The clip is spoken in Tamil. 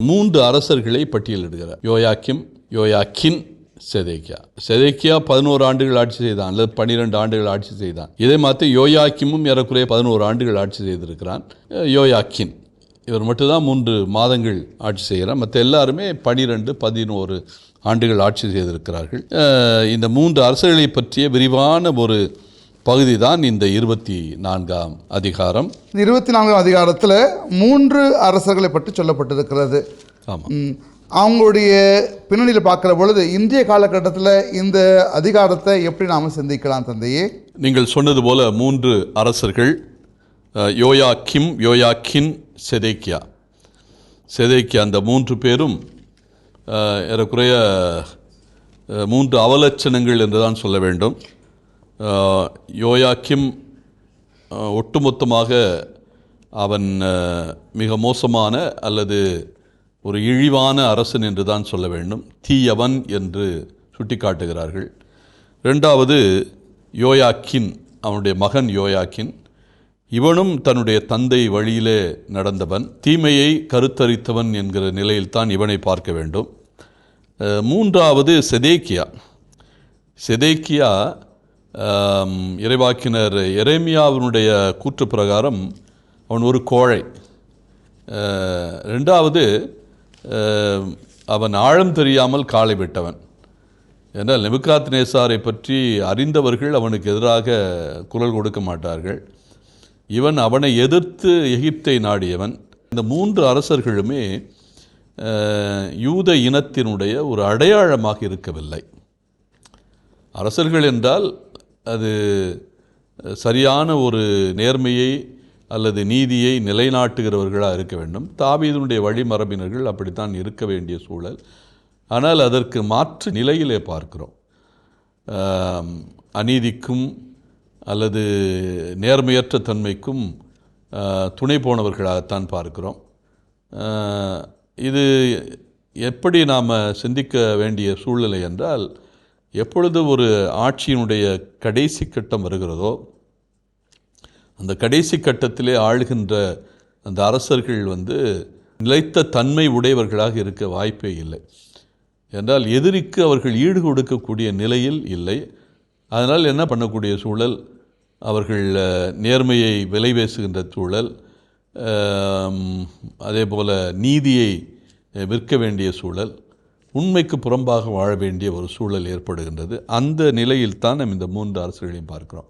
மூன்று அரசர்களை பட்டியலிடுகிறார். யோயாக்கிம், யோயாக்கின், செதேக்கியா. செதேக்கியா 11 ஆண்டுகள் ஆட்சி செய்தான், அல்லது 12 ஆண்டுகள் ஆட்சி செய்தான். இதே மாதிரி யோயாக்கிமும் ஏறக்குறைய 11 ஆண்டுகள் ஆட்சி செய்திருக்கிறான். யோயாக்கின் இவர் மட்டும்தான் 3 மாதங்கள் ஆட்சி செய்கிறார். மற்ற எல்லாருமே 12, 11 ஆண்டுகள் ஆட்சி செய்திருக்கிறார்கள். இந்த 3 அரசர்களை பற்றிய விரிவான ஒரு பகுதி தான் இந்த 24ஆம் அதிகாரம். 24ஆம் அதிகாரத்தில் 3 அரசர்களை பற்றி சொல்லப்பட்டிருக்கிறது. ஆமாம். அவங்களுடைய பின்னணியில் பார்க்குற பொழுது இந்திய காலகட்டத்தில் இந்த அதிகாரத்தை எப்படி நாம் சிந்திக்கலாம் தந்தையே? நீங்கள் சொன்னது போல 3 அரசர்கள், யோயாக்கிம், யோயாக்கின், செதேக்கியா. செதேக்கியா அந்த 3 பேரும் ஏறக்குறைய 3 அவலட்சணங்கள் என்று தான் சொல்ல வேண்டும். யோயாக்கிம் ஒட்டுமொத்தமாக அவன் மிக மோசமான அல்லது ஒரு இழிவான அரசன் என்று தான் சொல்ல வேண்டும். தீயவன் என்று சுட்டிக்காட்டுகிறார்கள். 2வது யோயாக்கின், அவனுடைய மகன் யோயாக்கின். இவனும் தன்னுடைய தந்தை வழியிலே நடந்தவன், தீமையை கருத்தரித்தவன் என்கிற நிலையில்தான் இவனை பார்க்க வேண்டும். 3வது செதேக்கியா. செதேக்கியா இறைவாக்கினர் எரேமியாவினுடைய கூற்று பிரகாரம் அவன் ஒரு கோழை. 2வது அவன் ஆழம் தெரியாமல் காலை விட்டவன். ஏன்னால் நேபுகாத்நேசாரை பற்றி அறிந்தவர்கள் அவனுக்கு எதிராக குரல் கொடுக்க மாட்டார்கள். இவன் அவனை எதிர்த்து எகிப்தை நாடியவன். இந்த 3 அரசர்களுமே யூத இனத்தினுடைய ஒரு அடையாளமாக இருக்கவில்லை. அரசர்கள் என்றால் அது சரியான ஒரு நேர்மையை அல்லது நீதியை நிலைநாட்டுகிறவர்களாக இருக்க வேண்டும். தாவீதுடைய வழிமரபினர்கள் அப்படித்தான் இருக்க வேண்டிய சூழல். ஆனால் அதற்கு மாற்று நிலையிலே பார்க்கிறோம். அநீதிக்கும் அல்லது நேர்மையற்ற தன்மைக்கும் துணை போனவர்களாகத்தான் பார்க்கிறோம். இது எப்படி நாம் சிந்திக்க வேண்டிய சூழ்நிலை என்றால், எப்பொழுது ஒரு ஆட்சியினுடைய கடைசி கட்டம் வருகிறதோ அந்த கடைசி கட்டத்திலே ஆளுகின்ற அந்த அரசர்கள் நிலைத்த தன்மை உடையவர்களாக இருக்க வாய்ப்பே இல்லை. என்றால் எதிரிக்கு அவர்கள் ஈடு கொடுக்கக்கூடிய நிலையில் இல்லை. அதனால் என்ன பண்ணக்கூடிய சூழல், அவர்கள் நேர்மையை விலை பேசுகின்ற சூழல், அதே போல் நீதியை விற்க வேண்டிய சூழல், உண்மைக்கு புறம்பாக வாழ வேண்டிய ஒரு சூழல் ஏற்படுகின்றது. அந்த நிலையில் தான் நம்ம இந்த 3 அரசுகளையும் பார்க்கிறோம்.